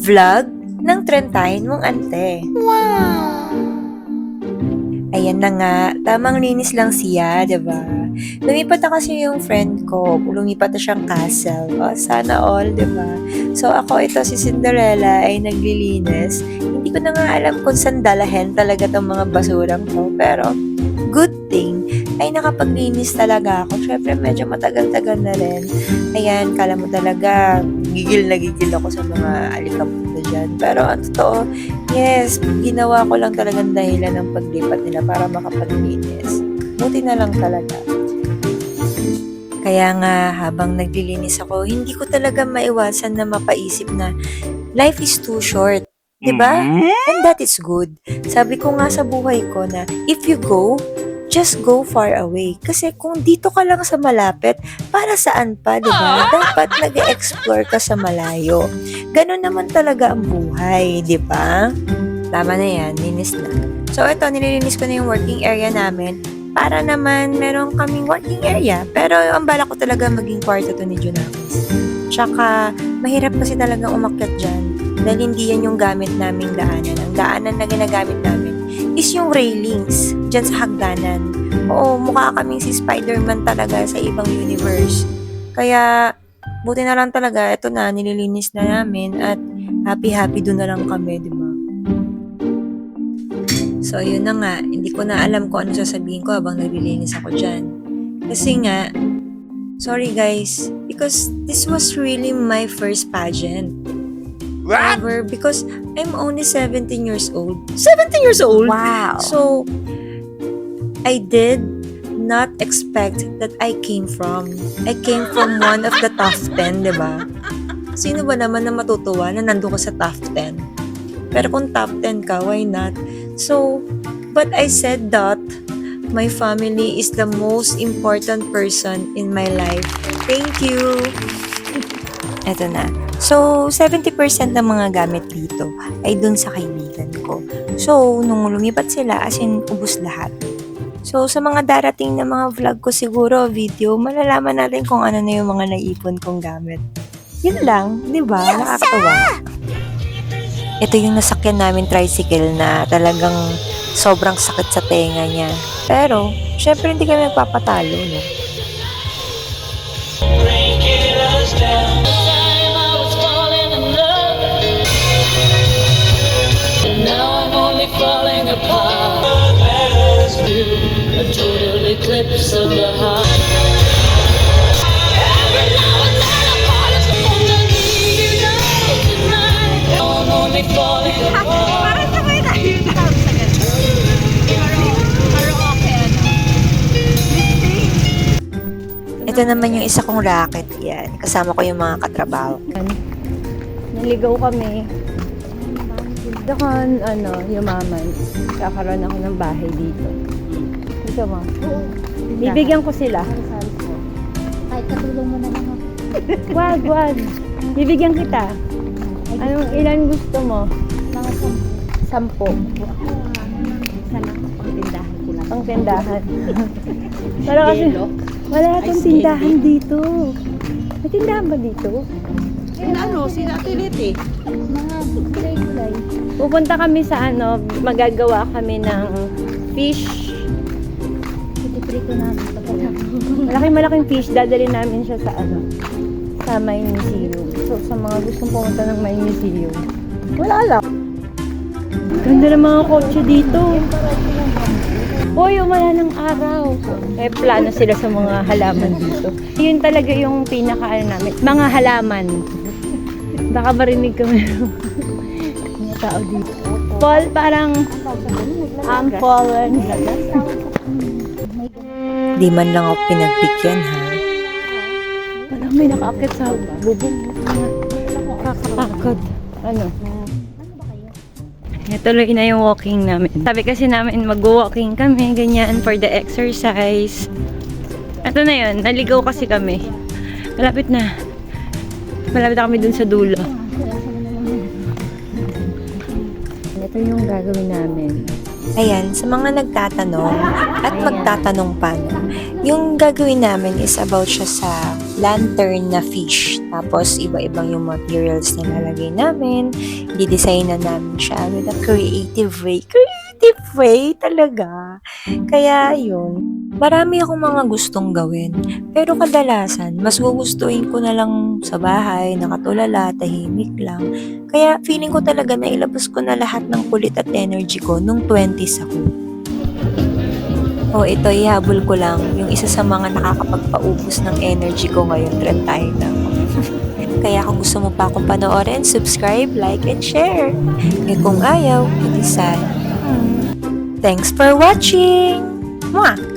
Vlog ng Trentahin mong ante. Ayan na nga, tamang linis lang siya, diba? Lumipat na kasi yung friend ko, lumipat na siyang castle. O, sana all, diba? So, ako ito, si Cinderella, ay naglilinis. Hindi ko na nga alam kung saan dalahin talaga tong mga basurang to. Pero, good thing, ay nakapaglinis talaga ako. Syempre, medyo matagal-tagal na rin. Ayan, kala mo talaga, gigil na gigil ako sa mga alikabok na dyan. Pero, ang totoo, yes, ginawa ko lang talagang dahilan ng paglipat nila para makapaglinis. Buti na lang talaga. Kaya nga, habang naglilinis ako, hindi ko talaga maiwasan na mapaisip na life is too short. Diba? And that is good. Sabi ko nga sa buhay ko na if you go, just go far away. Kasi kung dito ka lang sa malapit, para saan pa, diba? Dapat nag-explore ka sa malayo. Ganon naman talaga ang buhay, diba? Tama na yan, linis na. So ito, nililinis ko na yung working area namin para naman meron kaming working area. Pero ang bala ko talaga maging kwarto to ni Junamis. Tsaka, mahirap kasi talaga umakyat dyan dahil hindi yan yung gamit naming daanan. Ang daanan na ginagamit namin is yung railings dyan sa hagdanan. Oo, mukha kaming si Spider-Man talaga sa ibang universe. Kaya, buti na lang talaga, ito na, nililinis na namin at happy-happy doon na lang kami, di ba? So, yun na nga, hindi ko na alam kung ano sasabihin ko habang naglilinis ako dyan. Kasi nga, sorry guys, because this was really my first pageant. Ever, because I'm only 17 years old. 17 years old? Wow. So, I did not expect that I came from one of the top 10, di ba? Sino ba naman na matutuwa na nandun ka sa top 10? Pero kung top 10 ka, why not? So, but I said that my family is the most important person in my life. Thank you! Eto na. So, 70% ng mga gamit dito ay dun sa kaibigan ko. So, nung lumipat sila, as in, ubos lahat. So, sa mga darating na mga vlog ko siguro, video, malalaman natin kung ano na yung mga naipon kong gamit. Yun lang, di ba? Nakakatawa. Ito yung nasakyan namin tricycle na talagang sobrang sakit sa tenga niya. Pero, syempre hindi kami nagpapatalo, no? A total eclipse of the heart. I'm only falling apart. Ito naman yung isa kong racket yan. Kasama ko yung mga katrabaho. Naligaw kami. Doon, yumaman. Kakaroon ako ng bahay dito. Gusto mo? Bibigyan ko sila. Kahit katulong mo na lang ako. Wag. Bibigyan kita. Ilan gusto mo? Mga 10. isa lang pang tindahan ko lang. Pang tindahan. Para kasi, wala akong tindahan dito. May tindahan ba dito? Sila Tiliti. Mga gulay-gulay. Pupunta kami sa magagawa kami ng fish. Piti-prito namin pagkatapos. Malaking fish, dadalhin namin siya sa sa May Museum. So, sa mga gustong pumunta ng May Museum, wala lang. Ganda ng mga kotse dito. Hoy, umala ng araw. Plano sila sa mga halaman dito. Yun talaga yung namin. Mga halaman. Baka marinig kami mga tao dito. Paul, parang fallen. Di man lang ako pinagbigyan, ha? Parang may nakaakit sa bubong. Kakapagod. Tuloy na yung walking namin. Sabi kasi namin mag-walking kami, ganyan, for the exercise. Ito na yun, naligaw kasi kami. Malapit na kami dun sa dulo. Ito yung gagawin namin. Ayan, sa mga nagtatanong at magtatanong pa, no, yung gagawin namin is about siya sa lantern na fish. Tapos, iba-ibang yung materials na lalagay namin. Didesign na namin siya with a creative way. Creative way talaga. Kaya, yun. Marami akong mga gustong gawin. Pero kadalasan, mas gugustuhin ko na lang sa bahay, nakatulala, tahimik lang. Kaya, feeling ko talaga na ilabas ko na lahat ng kulit at energy ko nung 20s ako. Ito, ihabol ko lang yung isa sa mga nakakapagpaubos ng energy ko ngayon, 30 na ako. Kaya kung gusto mo pa akong panoorin, subscribe, like, and share. Kung ayaw, edi sad. Thanks for watching! Mwah!